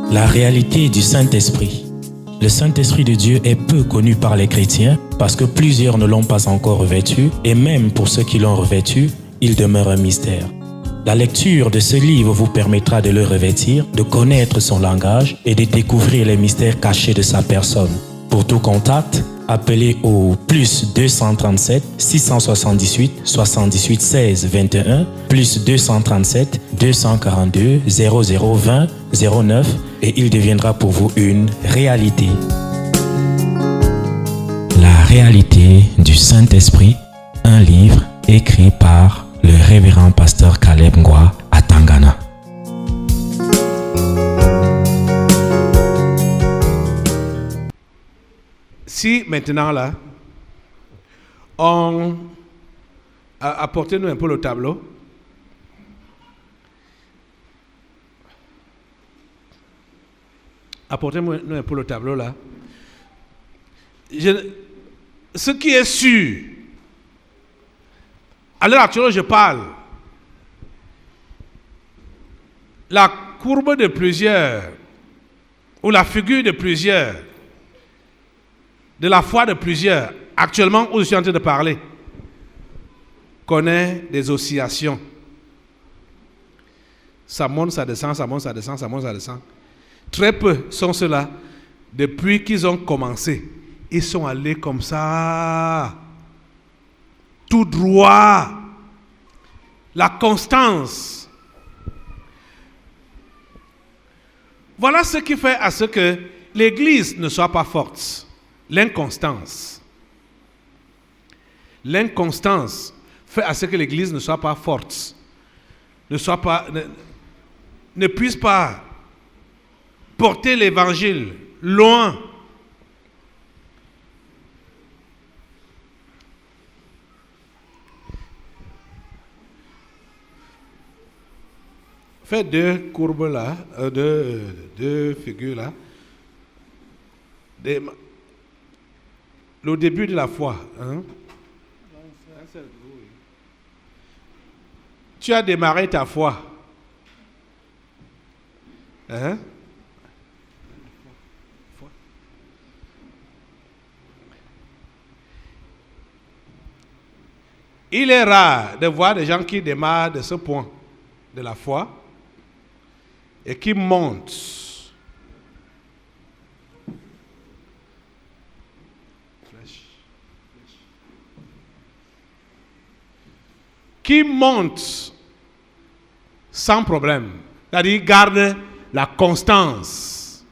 La réalité du Saint-Esprit. Le Saint-Esprit de Dieu est peu connu par les chrétiens parce que plusieurs ne l'ont pas encore revêtu et même pour ceux qui l'ont revêtu, il demeure un mystère. La lecture de ce livre vous permettra de le revêtir, de connaître son langage et de découvrir les mystères cachés de sa personne. Pour tout contact, appelez au plus 237 678 78 16 21 plus 237 242 0020 09 et il deviendra pour vous une réalité. La réalité du Saint-Esprit, un livre écrit par le révérend pasteur Caleb Ngwa à Tangana. Si maintenant là, on apportez-nous un peu le tableau. Apportez-nous un peu le tableau là. Ce qui est sûr, à l'heure actuelle je parle, la courbe de plusieurs, ou la figure de plusieurs, de la foi de plusieurs, actuellement où je suis en train de parler, connaît des oscillations. Ça monte, ça descend, ça monte, ça descend, ça monte, ça descend. Très peu sont ceux-là, depuis qu'ils ont commencé, ils sont allés comme ça, tout droit. La constance. Voilà ce qui fait à ce que l'Église ne soit pas forte. L'inconstance. L'inconstance fait à ce que l'Église ne soit pas forte, ne puisse pas porter l'Évangile loin. Faites deux courbes là, deux figures là. Le début de la foi. Hein? Tu as démarré ta foi. Hein? Il est rare de voir des gens qui démarrent de ce point de la foi et qui montent. Qui monte sans problème, c'est-à-dire garde la constance.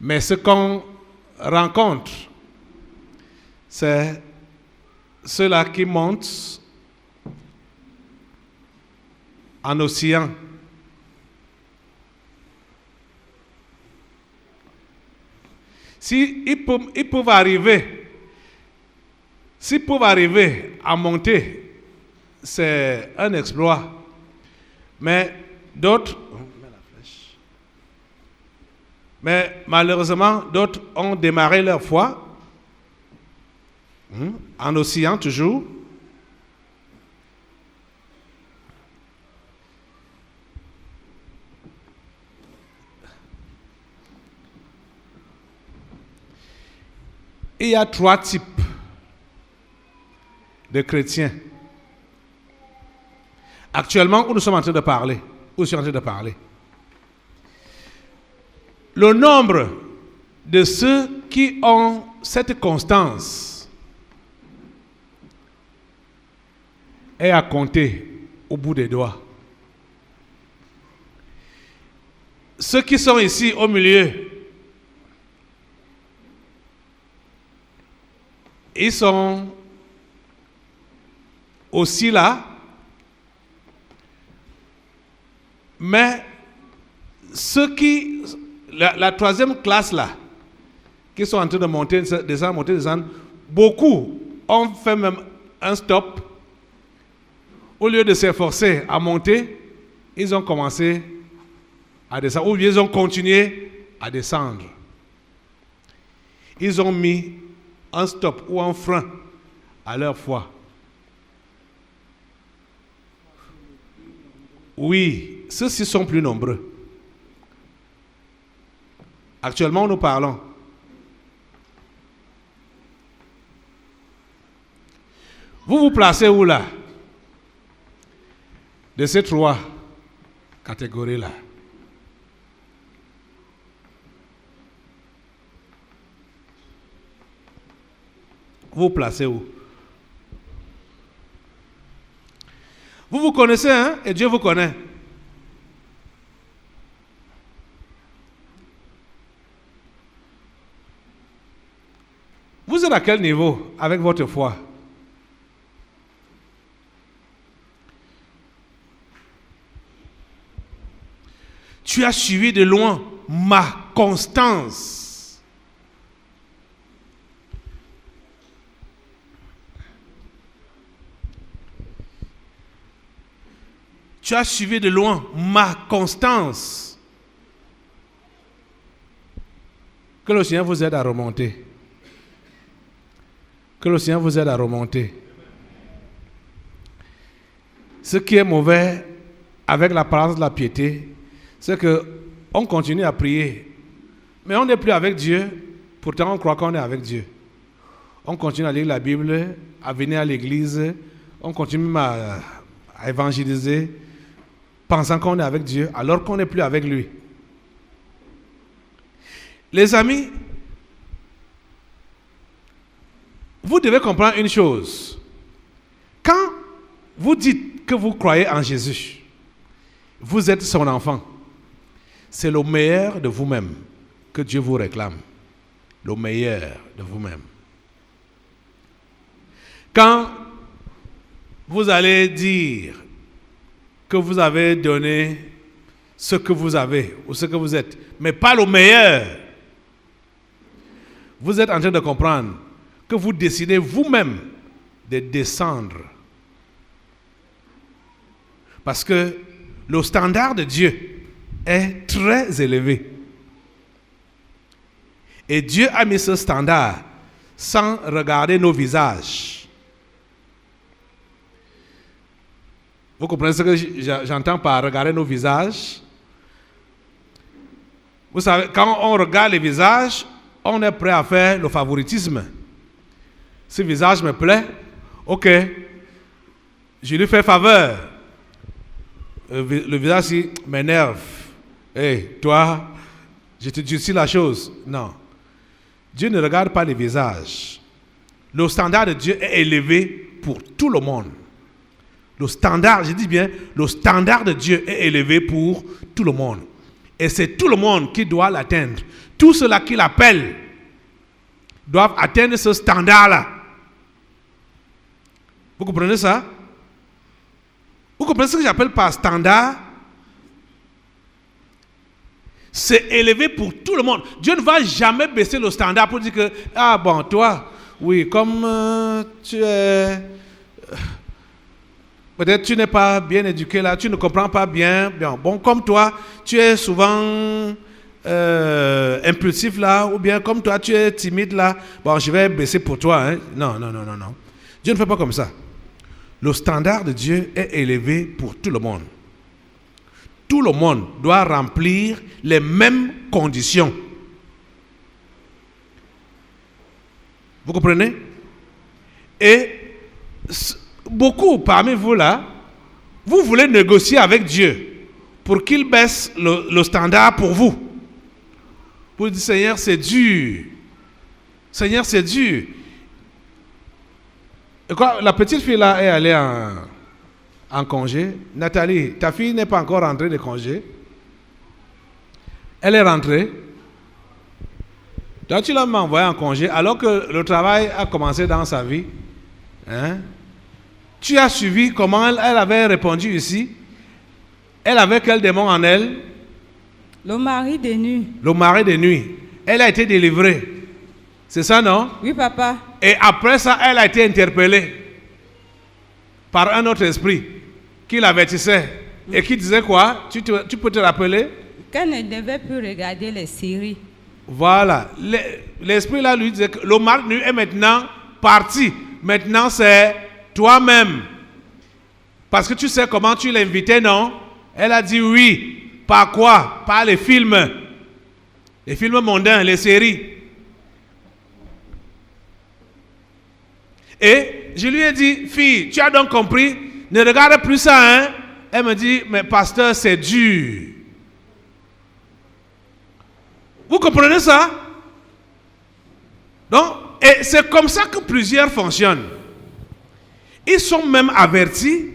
Mais ce qu'on rencontre, c'est ceux-là qui montent en oscillant. S'ils peuvent arriver à monter, c'est un exploit. Mais malheureusement, d'autres ont démarré leur foi en oscillant toujours. Il y a trois types de chrétiens. Actuellement, où nous sommes en train de parler, où je suis en train de parler. Le nombre de ceux qui ont cette constance est à compter au bout des doigts. Ceux qui sont ici au milieu, ils sont aussi là, mais ceux qui, la troisième classe là, qui sont en train de monter, descendre, beaucoup ont fait même un stop. Au lieu de s'efforcer à monter, ils ont commencé à descendre, ou bien ils ont continué à descendre. Ils ont mis un stop ou un frein à leur foi. Oui, ceux-ci sont plus nombreux. Actuellement, nous parlons. Vous vous placez où là? De ces trois catégories-là. Vous vous placez où? Vous vous connaissez, hein? Et Dieu vous connaît. Vous êtes à quel niveau avec votre foi? Tu as suivi de loin ma constance. Tu as suivi de loin ma constance. Que le Seigneur vous aide à remonter. Que le Seigneur vous aide à remonter. Ce qui est mauvais avec l'apparence de la piété, c'est qu'on continue à prier, mais on n'est plus avec Dieu, pourtant on croit qu'on est avec Dieu. On continue à lire la Bible, à venir à l'église, on continue même à évangéliser, pensant qu'on est avec Dieu, alors qu'on n'est plus avec lui. Les amis, vous devez comprendre une chose. Quand vous dites que vous croyez en Jésus, vous êtes son enfant. C'est le meilleur de vous-même que Dieu vous réclame. Le meilleur de vous-même. Quand vous allez dire que vous avez donné ce que vous avez ou ce que vous êtes, mais pas le meilleur, vous êtes en train de comprendre que vous décidez vous-même de descendre. Parce que le standard de Dieu est très élevé. Et Dieu a mis ce standard sans regarder nos visages. Vous comprenez ce que j'entends par regarder nos visages? Vous savez, quand on regarde les visages, on est prêt à faire le favoritisme. Ce visage me plaît, ok, je lui fais faveur. Le visage m'énerve. Hey, toi, je te durcis la chose. Non. Dieu ne regarde pas les visages. Le standard de Dieu est élevé pour tout le monde. Le standard, je dis bien, le standard de Dieu est élevé pour tout le monde. Et c'est tout le monde qui doit l'atteindre. Tous ceux-là qui l'appellent doivent atteindre ce standard-là. Vous comprenez ça? Vous comprenez ce que j'appelle par standard? C'est élevé pour tout le monde. Dieu ne va jamais baisser le standard pour dire que, ah bon, toi, oui, comme tu es... peut-être tu n'es pas bien éduqué là, tu ne comprends pas bien. Bon, comme toi, tu es souvent impulsif là, ou bien comme toi, tu es timide là. Bon, je vais baisser pour toi. Hein. Non. Dieu ne fait pas comme ça. Le standard de Dieu est élevé pour tout le monde. Tout le monde doit remplir les mêmes conditions. Vous comprenez? Et beaucoup parmi vous là, vous voulez négocier avec Dieu pour qu'il baisse le standard pour vous. Vous dites, Seigneur, c'est dur. Seigneur, c'est dur. Et quoi, la petite fille là est allée en congé. Nathalie, ta fille n'est pas encore rentrée de congé. Elle est rentrée. Donc tu l'as envoyée en congé alors que le travail a commencé dans sa vie. Hein? Tu as suivi comment elle avait répondu ici. Elle avait quel démon en elle? Le mari de nuit. Le mari de nuit. Elle a été délivrée. C'est ça, non? Oui, papa. Et après ça, elle a été interpellée par un autre esprit qui l'avertissait. Et qui disait quoi? Tu peux te rappeler? Qu'elle ne devait plus regarder les séries. Voilà. L'esprit là lui disait que le mari de nuit est maintenant parti. Maintenant, c'est toi-même. Parce que tu sais comment tu l'invitais, non? Elle a dit oui. Par quoi? Par les films. Les films mondains, les séries. Et je lui ai dit, fille, tu as donc compris, ne regarde plus ça, hein? Elle me dit, mais pasteur, c'est dur. Vous comprenez ça? Donc, et c'est comme ça que plusieurs fonctionnent. Ils sont même avertis,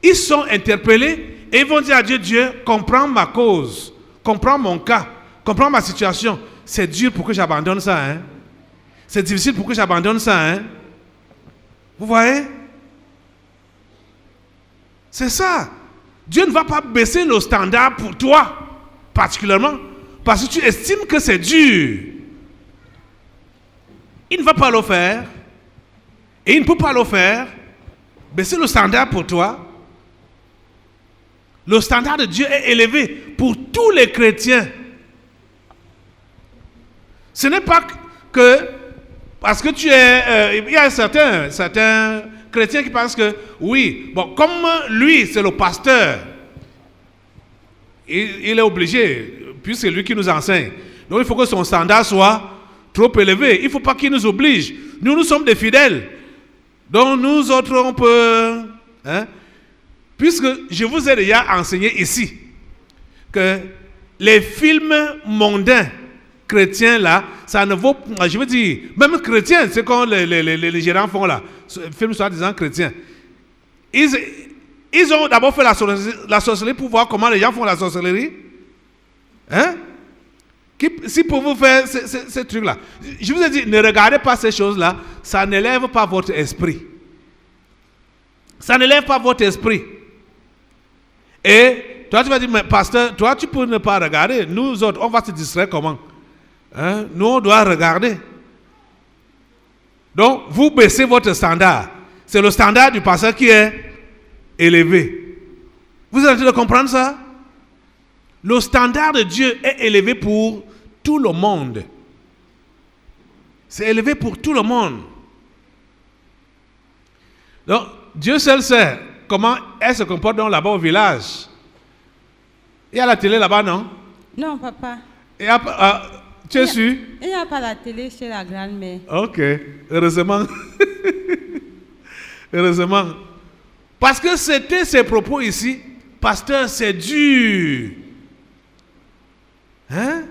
ils sont interpellés, et ils vont dire à Dieu, Dieu, comprends ma cause, comprends mon cas, comprends ma situation. C'est dur pour que j'abandonne ça, hein? C'est difficile pour que j'abandonne ça, hein? Vous voyez? C'est ça. Dieu ne va pas baisser nos standards pour toi, particulièrement, parce que tu estimes que c'est dur. Il ne va pas le faire. Et il ne peut pas le faire. Baisser le standard pour toi. Le standard de Dieu est élevé pour tous les chrétiens. Ce n'est pas que parce que tu es... il y a certains chrétiens qui pensent que, oui, bon, comme lui, c'est le pasteur, il est obligé, puis c'est lui qui nous enseigne. Donc il faut que son standard soit trop élevé. Il ne faut pas qu'il nous oblige. Nous sommes des fidèles. Donc nous autres, on peut... Hein, puisque je vous ai déjà enseigné ici que les films mondains chrétiens là, ça ne vaut pas, je veux dire, même chrétiens, c'est comme les gérants font là, films soi-disant chrétiens. Ils ont d'abord fait la sorcellerie pour voir comment les gens font la sorcellerie. Hein? Si pour vous faire ces trucs-là, je vous ai dit, ne regardez pas ces choses-là, ça n'élève pas votre esprit. Ça n'élève pas votre esprit. Et toi, tu vas dire, mais pasteur, toi, tu peux ne pas regarder. Nous autres, on va se distraire comment? Hein? Nous, on doit regarder. Donc, vous baissez votre standard. C'est le standard du pasteur qui est élevé. Vous êtes en train de comprendre ça? Le standard de Dieu est élevé pour tout le monde. C'est élevé pour tout le monde. Donc, Dieu seul sait comment elle se comporte là-bas au village. Il y a la télé là-bas, non? Non, papa. Tu es sûr? Il n'y a pas la télé chez la grand-mère. Ok, heureusement. Heureusement. Parce que c'était ses propos ici. Pasteur, c'est dur. Hein?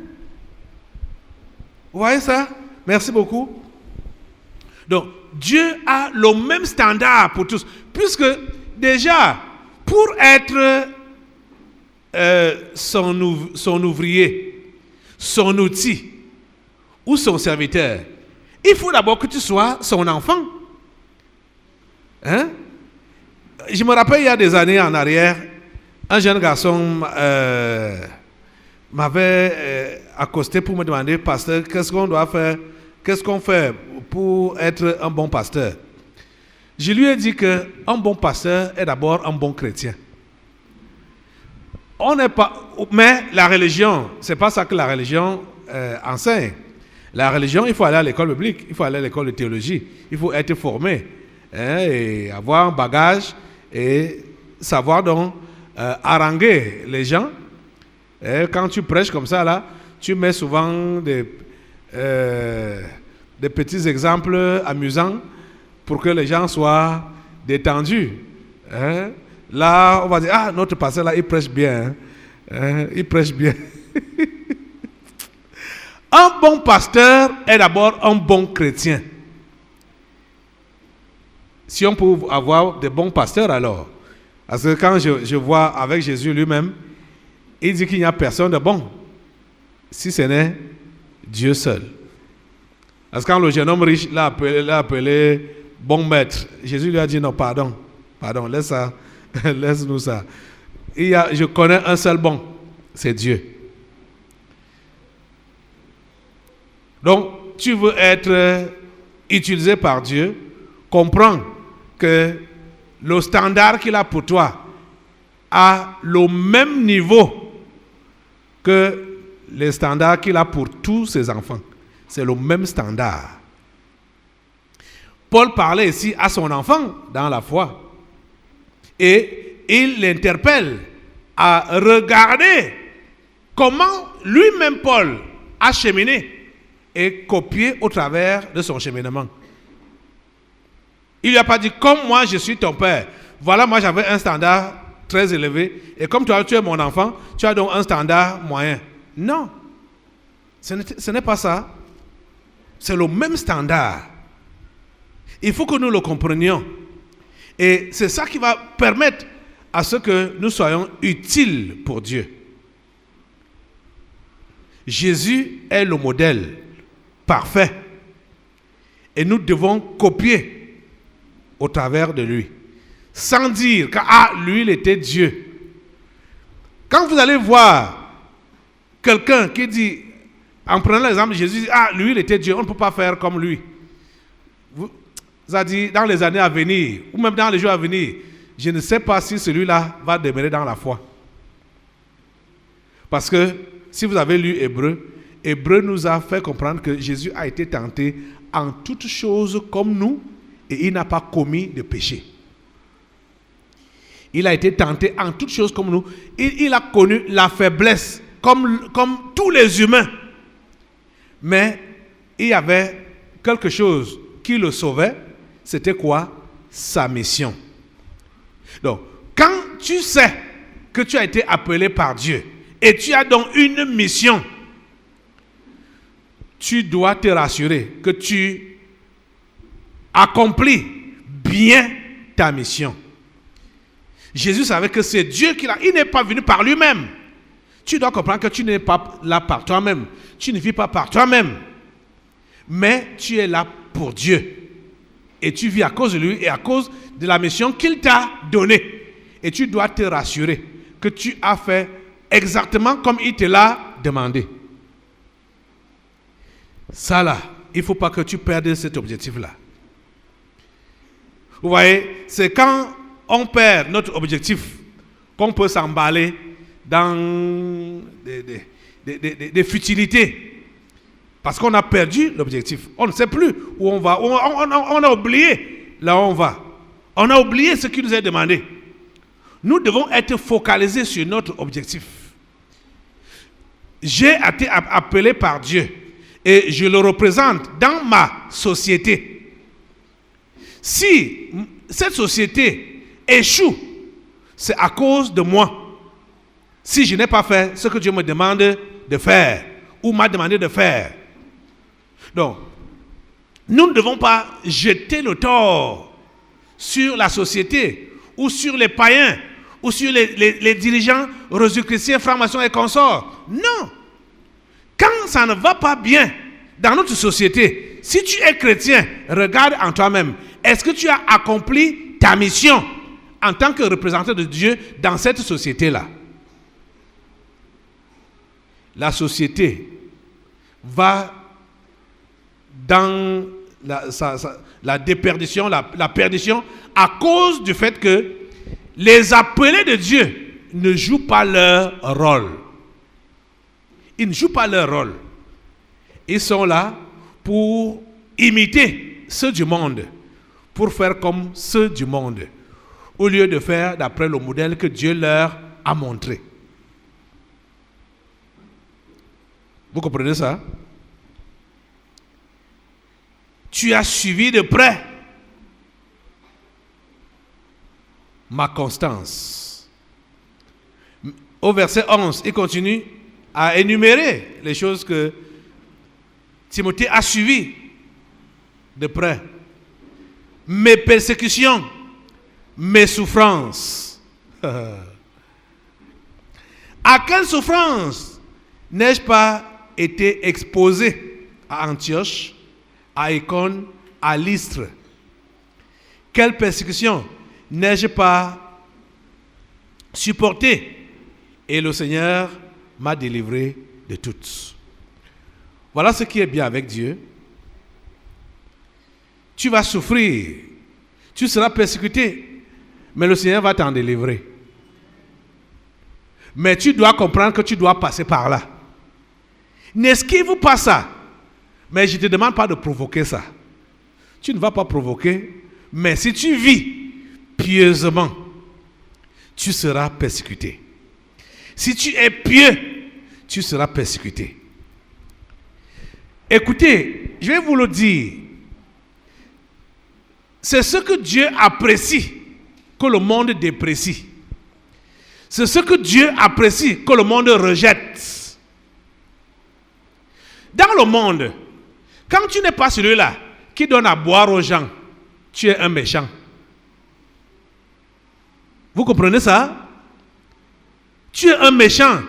Vous voyez ça? Merci beaucoup. Donc, Dieu a le même standard pour tous. Puisque déjà, pour être son ouvrier, son outil ou son serviteur, il faut d'abord que tu sois son enfant. Hein? Je me rappelle il y a des années en arrière, un jeune garçon m'avait accosté pour me demander, pasteur, qu'est-ce qu'on doit faire, qu'est-ce qu'on fait pour être un bon pasteur? Je lui ai dit qu'un bon pasteur est d'abord un bon chrétien. On n'est pas, mais la religion, c'est pas ça que la religion enseigne. La religion, il faut aller à l'école biblique, il faut aller à l'école de théologie, il faut être formé, hein, et avoir un bagage et savoir donc haranguer les gens. Et quand tu prêches comme ça là, tu mets souvent des petits exemples amusants pour que les gens soient détendus. Hein? Là, on va dire, ah, notre pasteur là, il prêche bien. Hein? Il prêche bien. Un bon pasteur est d'abord un bon chrétien. Si on peut avoir de bons pasteurs alors. Parce que quand je vois avec Jésus lui-même, il dit qu'il n'y a personne de bon, si ce n'est Dieu seul. Parce que quand le jeune homme riche l'a appelé bon maître, Jésus lui a dit non, pardon, laisse ça, laisse-nous ça. Je connais un seul bon, c'est Dieu. Donc, tu veux être utilisé par Dieu, comprends que le standard qu'il a pour toi a le même niveau que les standards qu'il a pour tous ses enfants. C'est le même standard. Paul parlait ici à son enfant dans la foi. Et il l'interpelle à regarder comment lui-même Paul a cheminé et copié au travers de son cheminement. Il lui a pas dit, comme moi je suis ton père, voilà, moi j'avais un standard très élevé, et comme toi tu es mon enfant, tu as donc un standard moyen. Non, ce n'est pas ça. C'est le même standard. Il faut que nous le comprenions. Et c'est ça qui va permettre à ce que nous soyons utiles pour Dieu. Jésus est le modèle parfait. Et nous devons copier au travers de lui. Sans dire que lui, il était Dieu. Quand vous allez voir quelqu'un qui dit, en prenant l'exemple de Jésus, lui, il était Dieu, on ne peut pas faire comme lui. Vous avez dit, dans les années à venir, ou même dans les jours à venir, je ne sais pas si celui-là va demeurer dans la foi. Parce que, si vous avez lu Hébreu nous a fait comprendre que Jésus a été tenté en toutes choses comme nous et il n'a pas commis de péché. Il a été tenté en toutes choses comme nous. Il a connu la faiblesse comme tous les humains. Mais il y avait quelque chose qui le sauvait. C'était quoi? Sa mission. Donc, quand tu sais que tu as été appelé par Dieu et tu as donc une mission, tu dois te rassurer que tu accomplis bien ta mission. Jésus savait que c'est Dieu qui l'a. Il n'est pas venu par lui-même. Tu dois comprendre que tu n'es pas là par toi-même. Tu ne vis pas par toi-même. Mais tu es là pour Dieu. Et tu vis à cause de lui et à cause de la mission qu'il t'a donnée. Et tu dois te rassurer que tu as fait exactement comme il te l'a demandé. Ça là, il ne faut pas que tu perdes cet objectif-là. Vous voyez, c'est quand on perd notre objectif qu'on peut s'emballer dans des futilités. Parce qu'on a perdu l'objectif. On ne sait plus où on va. On a oublié là où on va. On a oublié ce qui nous est demandé. Nous devons être focalisés sur notre objectif. J'ai été appelé par Dieu et je le représente dans ma société. Si cette société échoue, c'est à cause de moi. Si je n'ai pas fait ce que Dieu me demande de faire ou m'a demandé de faire. Donc, nous ne devons pas jeter le tort sur la société ou sur les païens ou sur les dirigeants rosicruciens, francs-maçons et consorts. Non. Quand ça ne va pas bien dans notre société, si tu es chrétien, regarde en toi-même. Est-ce que tu as accompli ta mission en tant que représentant de Dieu dans cette société-là? La société va dans la déperdition, la perdition à cause du fait que les appelés de Dieu ne jouent pas leur rôle. Ils ne jouent pas leur rôle. Ils sont là pour imiter ceux du monde, pour faire comme ceux du monde, au lieu de faire d'après le modèle que Dieu leur a montré. Vous comprenez ça? Tu as suivi de près ma constance. Au verset 11, il continue à énumérer les choses que Timothée a suivies de près. Mes persécutions, mes souffrances. À quelle souffrance n'ai-je pas été exposé à Antioche, à Icône, à Lystre? Quelle persécution n'ai-je pas supporté? Et le Seigneur m'a délivré de toutes. Voilà ce qui est bien avec Dieu. Tu vas souffrir, tu seras persécuté, mais le Seigneur va t'en délivrer. Mais tu dois comprendre que tu dois passer par là. N'esquive pas ça. Mais je ne te demande pas de provoquer ça. Tu ne vas pas provoquer, mais si tu vis pieusement, tu seras persécuté. Si tu es pieux, tu seras persécuté. Écoutez, je vais vous le dire. C'est ce que Dieu apprécie que le monde déprécie. C'est ce que Dieu apprécie que le monde rejette. Dans le monde, quand tu n'es pas celui-là qui donne à boire aux gens, tu es un méchant. Vous comprenez ça? Tu es un méchant.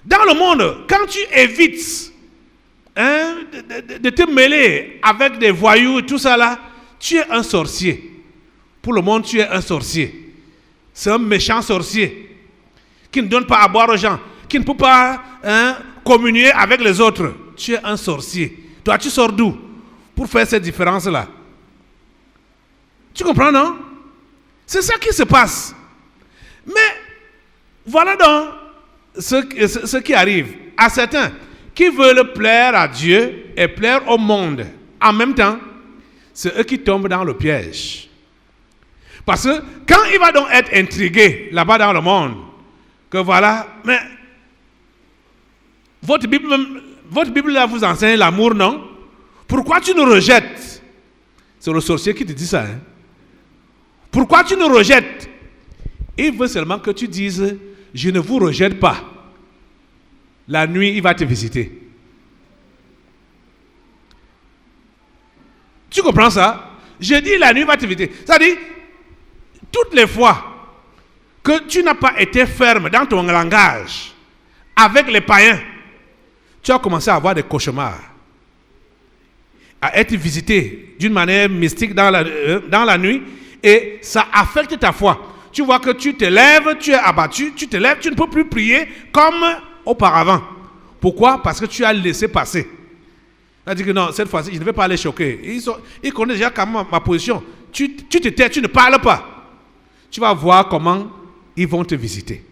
Dans le monde, quand tu évites de te mêler avec des voyous et tout ça là, tu es un sorcier. Pour le monde, tu es un sorcier. C'est un méchant sorcier qui ne donne pas à boire aux gens, qui ne peut pas communier avec les autres. Tu es un sorcier. Toi, tu sors d'où pour faire cette différence-là? Tu comprends, non? C'est ça qui se passe. Mais voilà donc ce qui arrive à certains qui veulent plaire à Dieu et plaire au monde. En même temps, c'est eux qui tombent dans le piège. Parce que quand il va donc être intrigué là-bas dans le monde, que voilà, mais votre Bible là vous enseigne l'amour, non? Pourquoi tu nous rejettes? C'est le sorcier qui te dit ça. Hein? Pourquoi tu nous rejettes? Il veut seulement que tu dises, je ne vous rejette pas. La nuit, il va te visiter. Tu comprends ça? Je dis la nuit, il va te visiter. Ça dit, toutes les fois que tu n'as pas été ferme dans ton langage avec les païens, tu as commencé à avoir des cauchemars, à être visité d'une manière mystique dans la nuit, et ça affecte ta foi. Tu vois que tu te lèves, tu es abattu, tu te lèves, tu ne peux plus prier comme auparavant. Pourquoi? Parce que tu as laissé passer. Il a dit que non, cette fois-ci, je ne vais pas les choquer. Ils connaissent déjà comment ma position. Tu te tais, tu ne parles pas. Tu vas voir comment ils vont te visiter.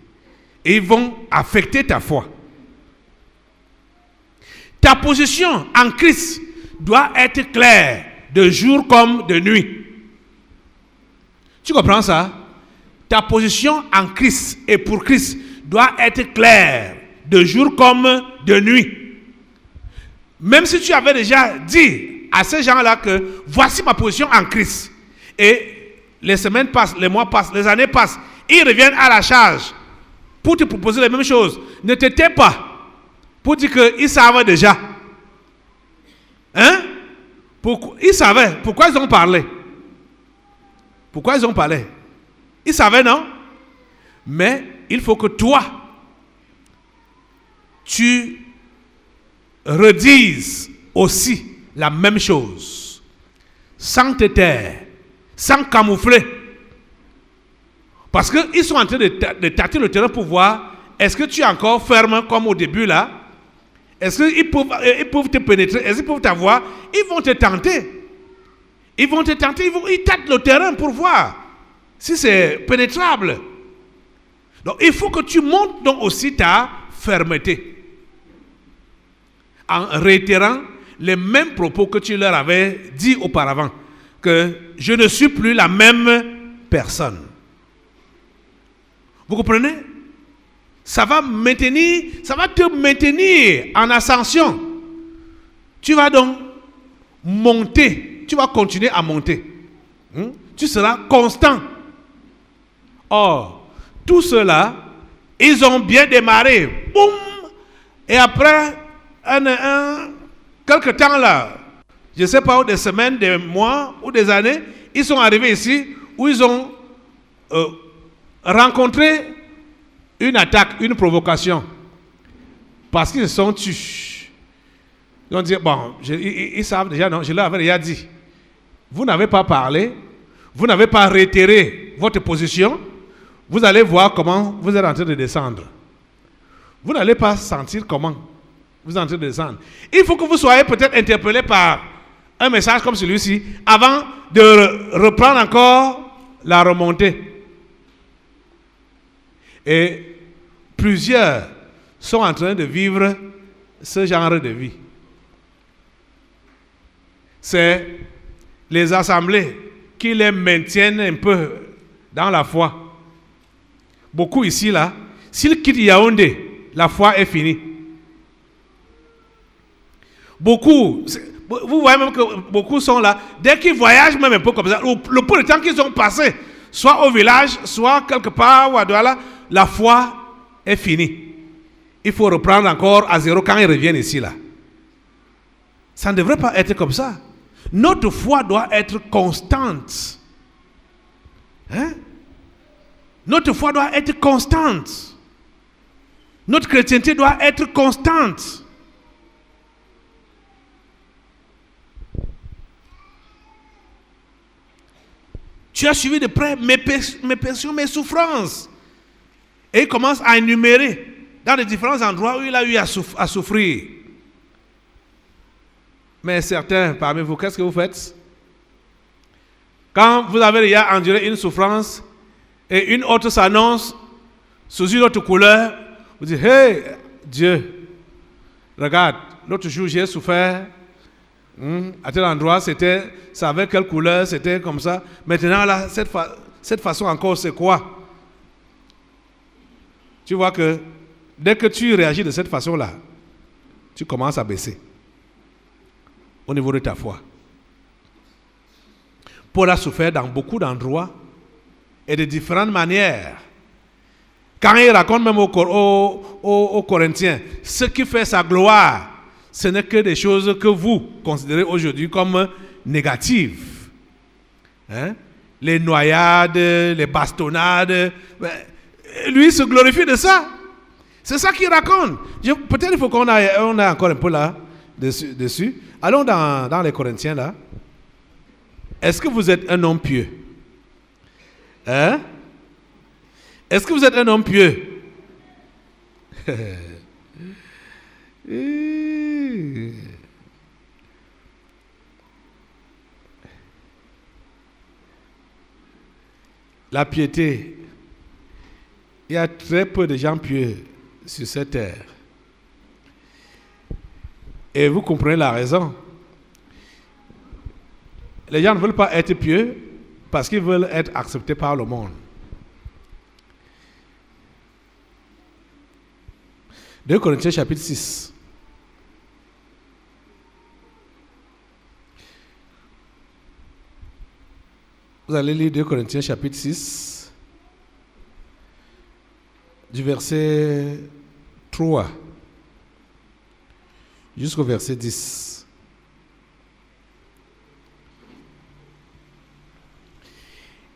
Et ils vont affecter ta foi. Ta position en Christ doit être claire, de jour comme de nuit. Tu comprends ça? Ta position en Christ et pour Christ doit être claire, de jour comme de nuit. Même si tu avais déjà dit à ces gens-là que voici ma position en Christ, et les semaines passent, les mois passent, les années passent, ils reviennent à la charge pour te proposer les mêmes choses. Ne te tais pas pour dire qu'ils savaient déjà. Hein? Ils savaient. Pourquoi ils ont parlé? Pourquoi ils ont parlé? Ils savaient, non? Mais il faut que toi, tu redises aussi la même chose, sans te taire, sans camoufler. Parce qu'ils sont en train de tâter le terrain pour voir, est-ce que tu es encore ferme comme au début là? Est-ce qu'ils peuvent te pénétrer? Est-ce qu'ils peuvent t'avoir? Ils vont te tenter. Ils vont te tenter, ils tâtent le terrain pour voir si c'est pénétrable. Donc il faut que tu montres donc aussi ta fermeté, en réitérant les mêmes propos que tu leur avais dit auparavant, que je ne suis plus la même personne. Vous comprenez? Ça va te maintenir en ascension. Tu vas donc monter, tu vas continuer à monter. Tu seras constant. Or, tout cela, ils ont bien démarré. Boum! Et après, quelque temps là, je ne sais pas, des semaines, des mois ou des années, ils sont arrivés ici où ils ont rencontré une attaque, une provocation. Parce qu'ils se sont tus. Ils ont dit, bon, ils savent déjà, non, je leur avais déjà dit. Vous n'avez pas parlé, vous n'avez pas réitéré votre position, vous allez voir comment vous êtes en train de descendre. Vous n'allez pas sentir comment vous êtes en train de descendre. Il faut que vous soyez peut-être interpellé par un message comme celui-ci avant de reprendre encore la remontée. Et plusieurs sont en train de vivre ce genre de vie. C'est les assemblées qui les maintiennent un peu dans la foi. Beaucoup ici, là, s'ils quittent Yaoundé, la foi est finie. Beaucoup, vous voyez même que beaucoup sont là. Dès qu'ils voyagent, même un peu comme ça, le peu de temps qu'ils ont passé, soit au village, soit quelque part ou à Douala, la foi est finie. Il faut reprendre encore à zéro quand ils reviennent ici là. Ça ne devrait pas être comme ça. Notre foi doit être constante. Hein? Notre foi doit être constante. Notre chrétienté doit être constante. Tu as suivi de près mes passions, mes souffrances. Et il commence à énumérer dans les différents endroits où il a eu à souffrir. Mais certains parmi vous, qu'est-ce que vous faites? Quand vous avez déjà enduré une souffrance et une autre s'annonce sous une autre couleur, vous dites, hey, Dieu, regarde, l'autre jour j'ai souffert, à tel endroit, ça avait quelle couleur, c'était comme ça. Maintenant, là, cette façon encore, c'est quoi? Tu vois que dès que tu réagis de cette façon-là, tu commences à baisser au niveau de ta foi. Paul a souffert dans beaucoup d'endroits et de différentes manières. Quand il raconte même aux Corinthiens, ce qui fait sa gloire, ce n'est que des choses que vous considérez aujourd'hui comme négatives. Hein? Les noyades, les bastonnades. Lui se glorifie de ça. C'est ça qu'il raconte. Peut-être il faut qu'on ait encore un peu là dessus. Allons dans les Corinthiens là. Est-ce que vous êtes un homme pieux? Hein? Est-ce que vous êtes un homme pieux? La piété. Il y a très peu de gens pieux sur cette terre. Et vous comprenez la raison. Les gens ne veulent pas être pieux parce qu'ils veulent être acceptés par le monde. 2 Corinthiens chapitre 6. Vous allez lire 2 Corinthiens chapitre 6, du verset 3 jusqu'au verset 10.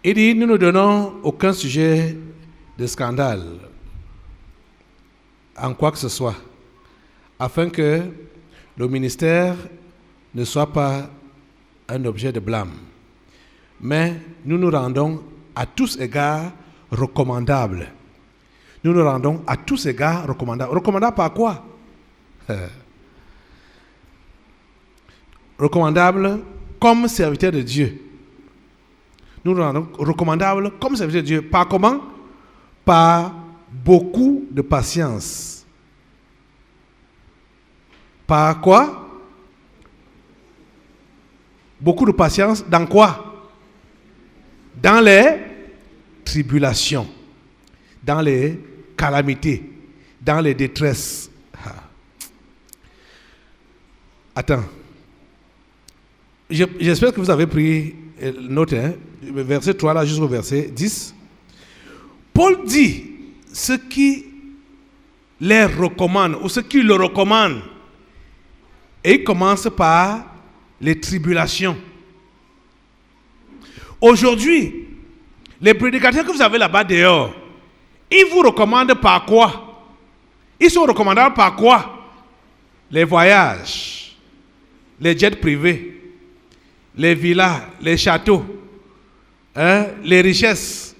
Il dit, nous ne donnons aucun sujet de scandale en quoi que ce soit, afin que le ministère ne soit pas un objet de blâme. Mais nous nous rendons à tous égards recommandables. Nous nous rendons à tous égards recommandables. Recommandables par quoi? Recommandables comme serviteurs de Dieu. Nous nous rendons recommandables comme serviteurs de Dieu. Par comment? Par beaucoup de patience. Par quoi? Beaucoup de patience dans quoi? Dans les tribulations, dans les calamités, dans les détresses. Attends. J'espère que vous avez pris note, verset 3 là jusqu'au verset 10. Paul dit ce qui les recommande ou ce qui le recommande. Et il commence par les tribulations. Aujourd'hui, les prédicateurs que vous avez là-bas dehors, ils vous recommandent par quoi? Ils sont recommandables par quoi? Les voyages, les jets privés, les villas, les châteaux, les richesses.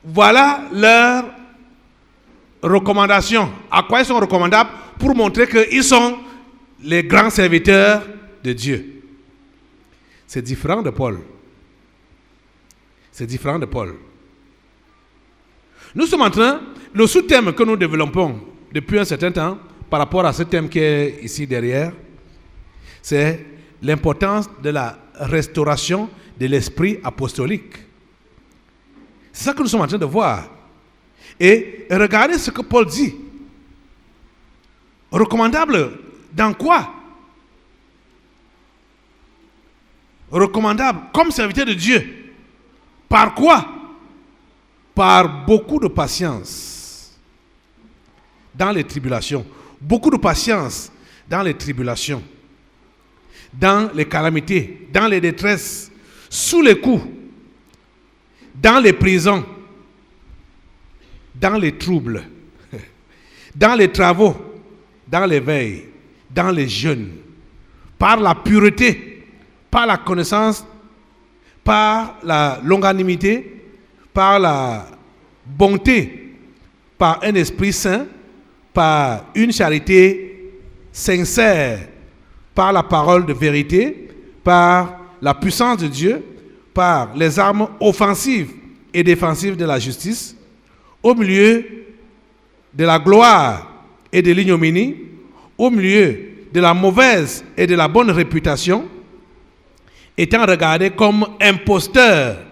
Voilà leurs recommandations. À quoi ils sont recommandables? Pour montrer qu'ils sont les grands serviteurs de Dieu. C'est différent de Paul. C'est différent de Paul. Nous sommes en train, le sous-thème que nous développons depuis un certain temps, par rapport à ce thème qui est ici derrière, c'est l'importance de la restauration de l'esprit apostolique. C'est ça que nous sommes en train de voir. Et regardez ce que Paul dit. Recommandable dans quoi? recommandable comme serviteur de Dieu. Par quoi? Par beaucoup de patience dans les tribulations. Beaucoup de patience dans les tribulations, dans les calamités, dans les détresses, sous les coups, dans les prisons, dans les troubles, dans les travaux, dans les veilles, dans les jeûnes, par la pureté, par la connaissance, par la longanimité, par la bonté, par un esprit saint, par une charité sincère, par la parole de vérité, par la puissance de Dieu, par les armes offensives et défensives de la justice, au milieu de la gloire et de l'ignominie, au milieu de la mauvaise et de la bonne réputation, étant regardé comme imposteur,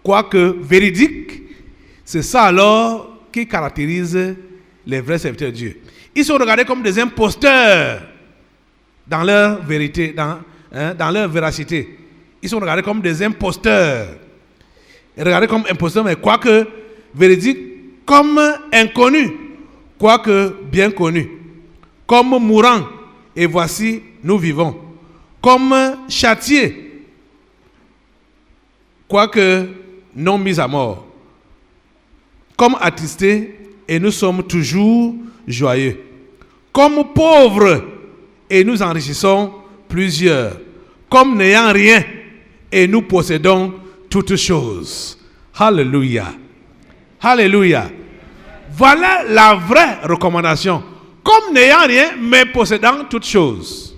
quoique véridique. C'est ça alors qui caractérise les vrais serviteurs de Dieu. Ils sont regardés comme des imposteurs dans leur vérité, dans leur véracité. Ils sont regardés comme des imposteurs. Regardés comme imposteurs, mais quoique véridiques, comme inconnus, quoique bien connus, comme mourants, et voici, nous vivons, comme châtiés, quoique non mis à mort, comme attristés, et nous sommes toujours joyeux, comme pauvres, et nous enrichissons plusieurs, comme n'ayant rien, et nous possédons toutes choses. Alléluia. Alléluia. Voilà la vraie recommandation. Comme n'ayant rien, mais possédant toutes choses.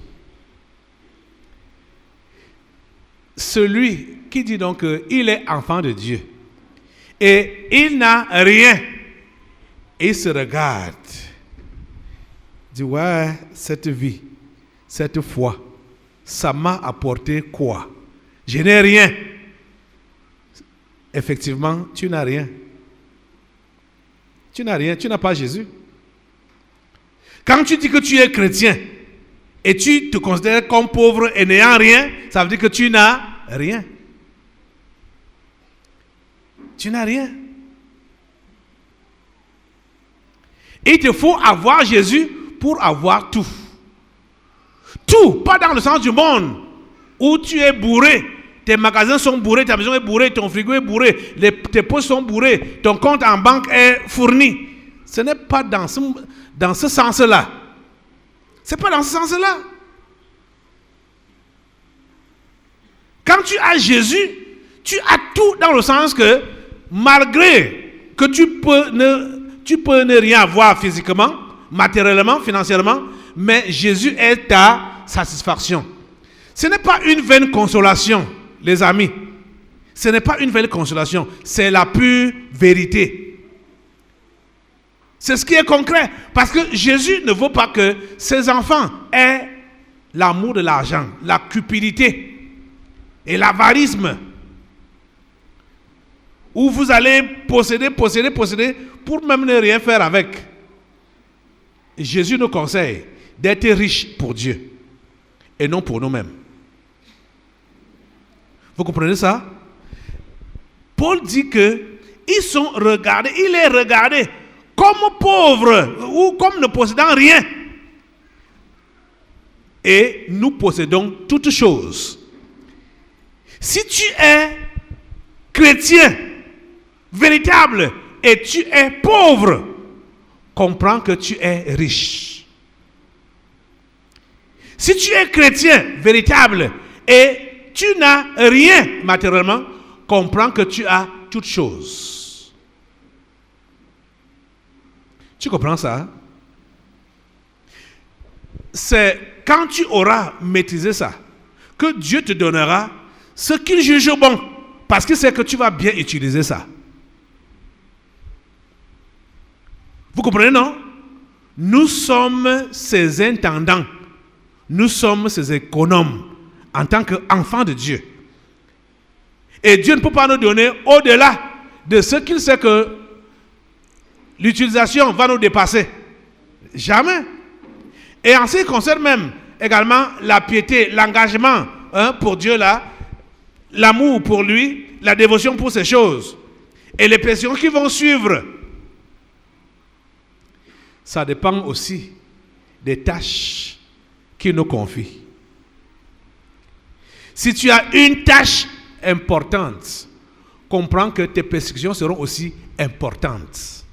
Celui qui dit donc qu'il est enfant de Dieu et il n'a rien, il se regarde, dit ouais, cette vie, cette foi, ça m'a apporté quoi? Je n'ai rien. Effectivement, tu n'as rien. Tu n'as rien, tu n'as pas Jésus. Quand tu dis que tu es chrétien et tu te considères comme pauvre et n'ayant rien, ça veut dire que tu n'as rien. Tu n'as rien. Et il te faut avoir Jésus pour avoir tout. Tout, pas dans le sens du monde où tu es bourré, tes magasins sont bourrés, ta maison est bourrée, ton frigo est bourré, tes poches sont bourrées, ton compte en banque est fourni. Ce n'est pas dans ce sens-là. Ce n'est pas dans ce sens-là. Quand tu as Jésus, tu as tout dans le sens que malgré que tu peux ne rien avoir physiquement, matériellement, financièrement, mais Jésus est ta satisfaction. Ce n'est pas une vaine consolation, les amis. Ce n'est pas une vaine consolation, c'est la pure vérité. C'est ce qui est concret. Parce que Jésus ne veut pas que ses enfants aient l'amour de l'argent, la cupidité et l'avarisme. Où vous allez posséder pour même ne rien faire avec. Jésus nous conseille d'être riches pour Dieu et non pour nous-mêmes. Vous comprenez ça? Paul dit que ils sont regardés, il est regardé comme pauvre ou comme ne possédant rien. Et nous possédons toutes choses. Si tu es chrétien, véritable, et tu es pauvre, comprends que tu es riche. Si tu es chrétien, véritable, et tu n'as rien matériellement, comprends que tu as toutes choses. Tu comprends ça? C'est quand tu auras maîtrisé ça que Dieu te donnera ce qu'il juge bon, parce que c'est que tu vas bien utiliser ça. Vous comprenez, non? Nous sommes ses intendants, nous sommes ses économes en tant qu'enfants de Dieu. Et Dieu ne peut pas nous donner au-delà de ce qu'il sait que l'utilisation va nous dépasser. Jamais. Et en ce qui concerne même également la piété, l'engagement pour Dieu là, l'amour pour lui, la dévotion pour ces choses. Et les persécutions qui vont suivre, ça dépend aussi des tâches qu'il nous confie. Si tu as une tâche importante, comprends que tes persécutions seront aussi importantes.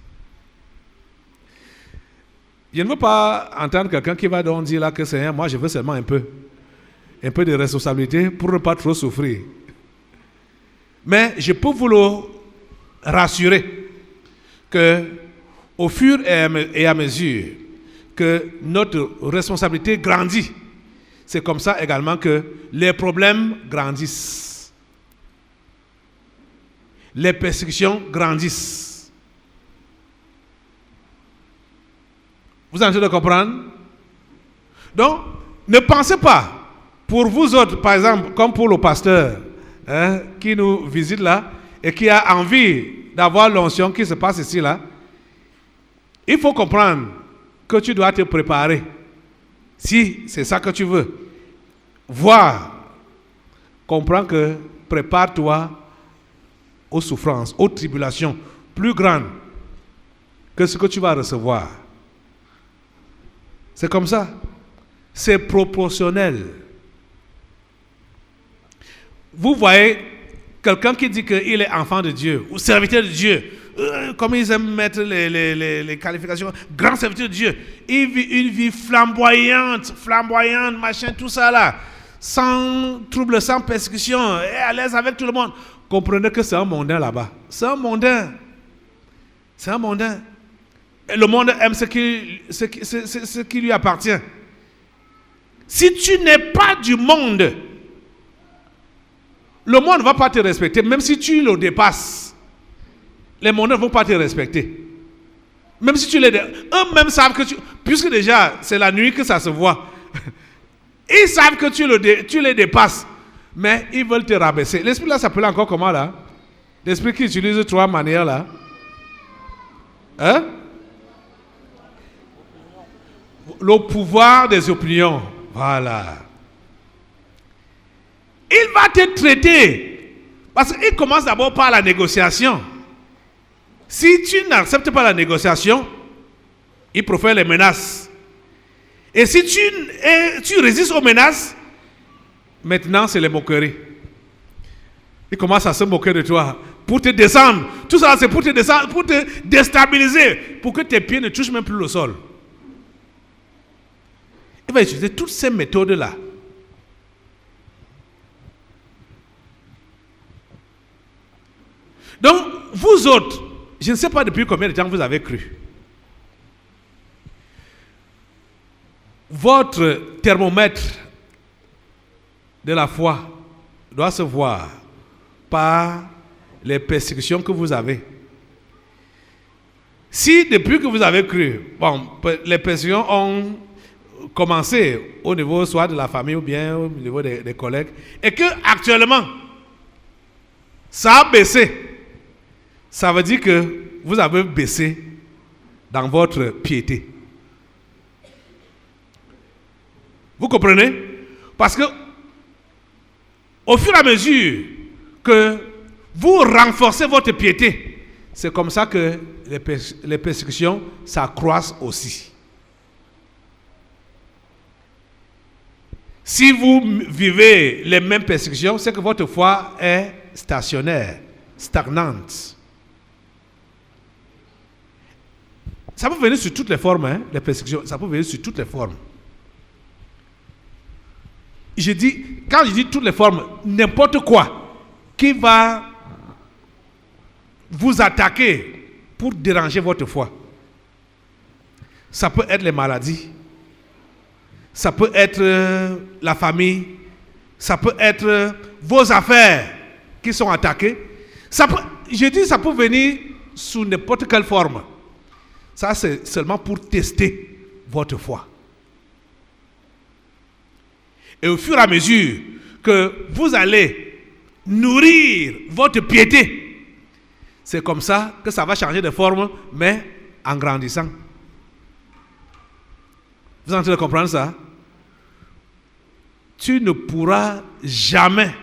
Je ne veux pas entendre quelqu'un qui va donc dire là que Seigneur, moi je veux seulement un peu de responsabilité pour ne pas trop souffrir. Mais je peux vous le rassurer que au fur et à mesure que notre responsabilité grandit, c'est comme ça également que les problèmes grandissent. Les persécutions grandissent. Vous êtes en train de comprendre? Donc, ne pensez pas, pour vous autres, par exemple, comme pour le pasteur qui nous visite là et qui a envie d'avoir l'onction qui se passe ici là, il faut comprendre que tu dois te préparer. Si c'est ça que tu veux, voir, comprends que prépare-toi aux souffrances, aux tribulations plus grandes que ce que tu vas recevoir. C'est comme ça. C'est proportionnel. Vous voyez quelqu'un qui dit qu'il est enfant de Dieu ou serviteur de Dieu, comme ils aiment mettre les qualifications, grand serviteur de Dieu. Il vit une vie flamboyante, machin, tout ça là, sans trouble, sans persécution, et à l'aise avec tout le monde. Comprenez que c'est un mondain là-bas. C'est un mondain. C'est un mondain. Et le monde aime ce qui lui appartient. Si tu n'es pas du monde, le monde ne va pas te respecter, même si tu le dépasses. Les mondains ne vont pas te respecter. Même si tu les dépasses. Eux-mêmes savent que puisque déjà c'est la nuit que ça se voit, ils savent que tu les dépasses, mais ils veulent te rabaisser. L'esprit là s'appelle encore comment là? L'esprit qui utilise 3 manières là. Hein? Le pouvoir des opinions. Voilà. Il va te traiter. Parce qu'il commence d'abord par la négociation. Si tu n'acceptes pas la négociation, il profère les menaces. Et si tu résistes aux menaces, maintenant c'est les moqueries. Il commence à se moquer de toi pour te descendre. Tout ça c'est pour te descendre, pour te déstabiliser, pour que tes pieds ne touchent même plus le sol. Il va utiliser toutes ces méthodes-là. Donc, vous autres, je ne sais pas depuis combien de temps vous avez cru. Votre thermomètre de la foi doit se voir par les persécutions que vous avez. Si depuis que vous avez cru, les persécutions ont commencé au niveau soit de la famille ou bien au niveau des collègues, et que actuellement ça a baissé, ça veut dire que vous avez baissé dans votre piété. Vous comprenez? Parce que au fur et à mesure que vous renforcez votre piété, c'est comme ça que les persécutions s'accroissent aussi. Si vous vivez les mêmes persécutions, c'est que votre foi est stationnaire, stagnante. Ça peut venir sous toutes les formes, les persécutions, ça peut venir sous toutes les formes. Quand je dis toutes les formes, n'importe quoi qui va vous attaquer pour déranger votre foi. Ça peut être les maladies, ça peut être la famille, ça peut être vos affaires qui sont attaquées. Ça peut venir sous n'importe quelle forme. Ça, c'est seulement pour tester votre foi. Et au fur et à mesure que vous allez nourrir votre piété, c'est comme ça que ça va changer de forme, mais en grandissant. Vous êtes en train de comprendre ça? Tu ne pourras jamais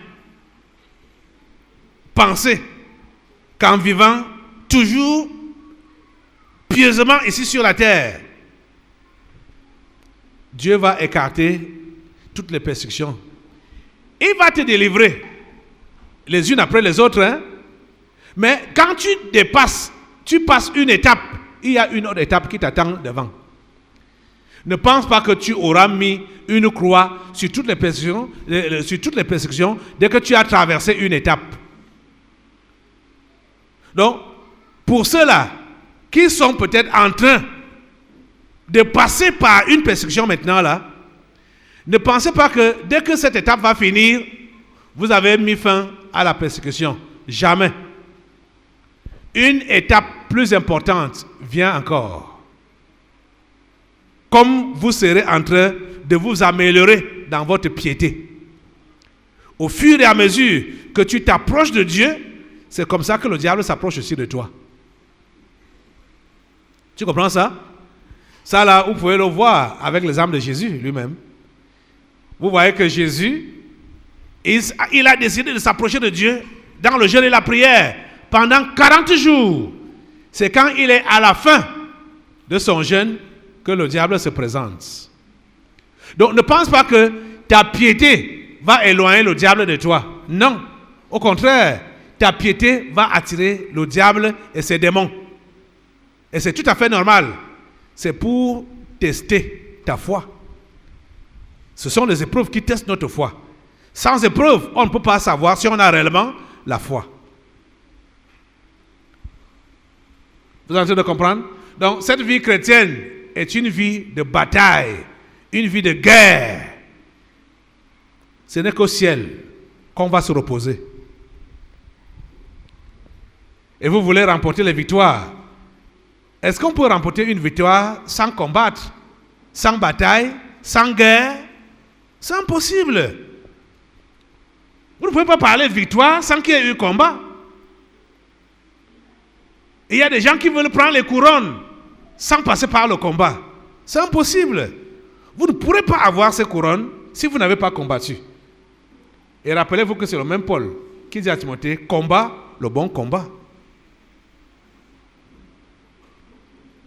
penser qu'en vivant toujours pieusement ici sur la terre, Dieu va écarter toutes les persécutions. Il va te délivrer les unes après les autres. Hein? Mais quand tu passes une étape, il y a une autre étape qui t'attend devant. Ne pense pas que tu auras mis une croix sur toutes les persécutions, dès que tu as traversé une étape. Donc, pour ceux-là qui sont peut-être en train de passer par une persécution maintenant là, ne pensez pas que dès que cette étape va finir, vous avez mis fin à la persécution. Jamais. Une étape plus importante vient encore. Comme vous serez en train de vous améliorer dans votre piété. Au fur et à mesure que tu t'approches de Dieu, c'est comme ça que le diable s'approche aussi de toi. Tu comprends ça? Ça là, vous pouvez le voir avec l'exemple de Jésus lui-même. Vous voyez que Jésus, il a décidé de s'approcher de Dieu dans le jeûne et la prière pendant 40 jours. C'est quand il est à la fin de son jeûne que le diable se présente. Donc ne pense pas que ta piété va éloigner le diable de toi. Non, au contraire, ta piété va attirer le diable et ses démons. Et c'est tout à fait normal. C'est pour tester ta foi. Ce sont les épreuves qui testent notre foi. Sans épreuve, on ne peut pas savoir si on a réellement la foi. Vous êtes en train de comprendre? Donc, cette vie chrétienne est une vie de bataille, une vie de guerre. Ce n'est qu'au ciel qu'on va se reposer. Et vous voulez remporter les victoires. Est-ce qu'on peut remporter une victoire sans combattre, sans bataille, sans guerre? C'est impossible. Vous ne pouvez pas parler de victoire sans qu'il y ait eu combat. Et il y a des gens qui veulent prendre les couronnes sans passer par le combat. C'est impossible. Vous ne pourrez pas avoir ces couronnes si vous n'avez pas combattu. Et rappelez-vous que c'est le même Paul qui dit à Timothée, combat le bon combat.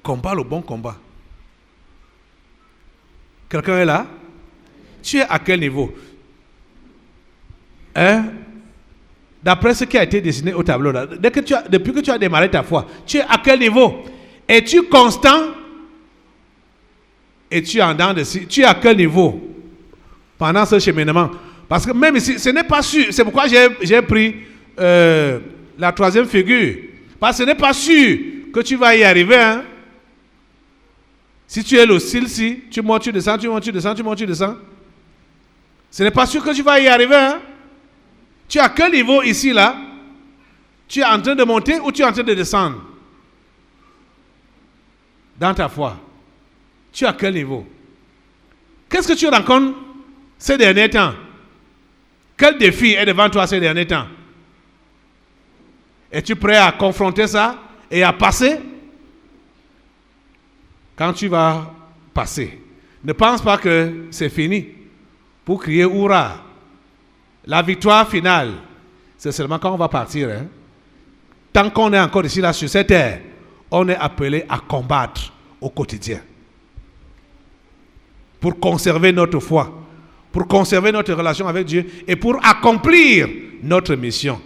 Combat le bon combat. Quelqu'un est là? Tu es à quel niveau? D'après ce qui a été dessiné au tableau là, depuis que tu as démarré ta foi, tu es à quel niveau? Es-tu constant? Es-tu en dents de scie? Tu es à quel niveau pendant ce cheminement? Parce que même ici, ce n'est pas sûr. C'est pourquoi j'ai pris la troisième figure. Parce que ce n'est pas sûr que tu vas y arriver. Hein? Si tu es le style-ci, tu montes, tu descends, tu montes, tu descends, tu montes, tu descends. Ce n'est pas sûr que tu vas y arriver. Hein? Tu es à quel niveau ici, là? Tu es en train de monter ou tu es en train de descendre? Dans ta foi. Tu es à quel niveau? Qu'est-ce que tu rencontres ces derniers temps? Quel défi est devant toi ces derniers temps? Es-tu prêt à confronter ça et à passer? Quand tu vas passer, ne pense pas que c'est fini pour crier hurrah. La victoire finale, c'est seulement quand on va partir. Hein? Tant qu'on est encore ici, là, sur cette terre, on est appelé à combattre au quotidien. Pour conserver notre foi, pour conserver notre relation avec Dieu et pour accomplir notre mission.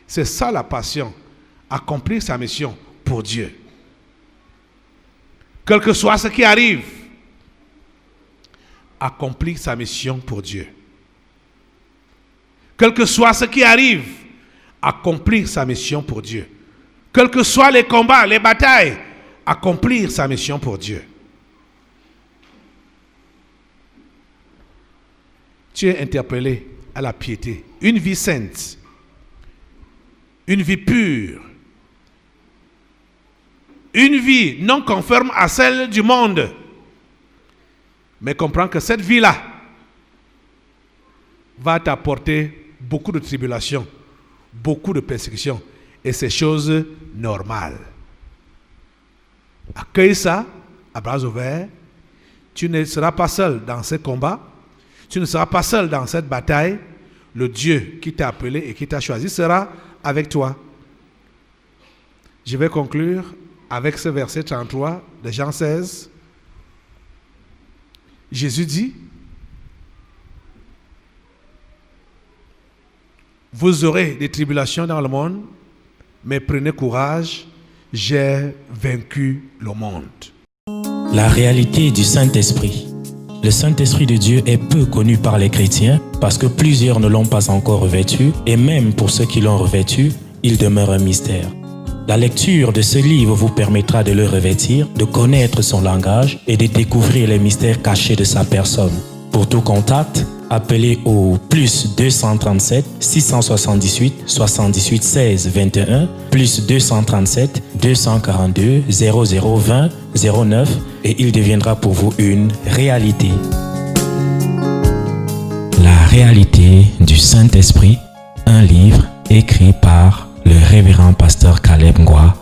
C'est ça la passion, accomplir sa mission pour Dieu. Quel que soit ce qui arrive, accomplir sa mission pour Dieu. Quel que soit ce qui arrive, accomplir sa mission pour Dieu. Quels que soient les combats, les batailles, accomplir sa mission pour Dieu. Tu es interpellé à la piété, une vie sainte, une vie pure, une vie non conforme à celle du monde. Mais comprends que cette vie-là va t'apporter beaucoup de tribulations, beaucoup de persécutions, et c'est chose normale. Accueille ça à bras ouverts. Tu ne seras pas seul dans ce combat. Tu ne seras pas seul dans cette bataille. le Dieu qui t'a appelé et qui t'a choisi sera avec toi. Je vais conclure avec ce verset 33 de Jean 16. Jésus dit, vous aurez des tribulations dans le monde, mais prenez courage, j'ai vaincu le monde. La réalité du Saint-Esprit. Le Saint-Esprit de Dieu est peu connu par les chrétiens parce que plusieurs ne l'ont pas encore revêtu et même pour ceux qui l'ont revêtu, il demeure un mystère. La lecture de ce livre vous permettra de le revêtir, de connaître son langage et de découvrir les mystères cachés de sa personne. Pour tout contact, appelez au plus 237 678 78 16 21 plus 237 242 0020 09 et il deviendra pour vous une réalité. La réalité du Saint-Esprit, un livre écrit par le révérend pasteur Caleb Ngwa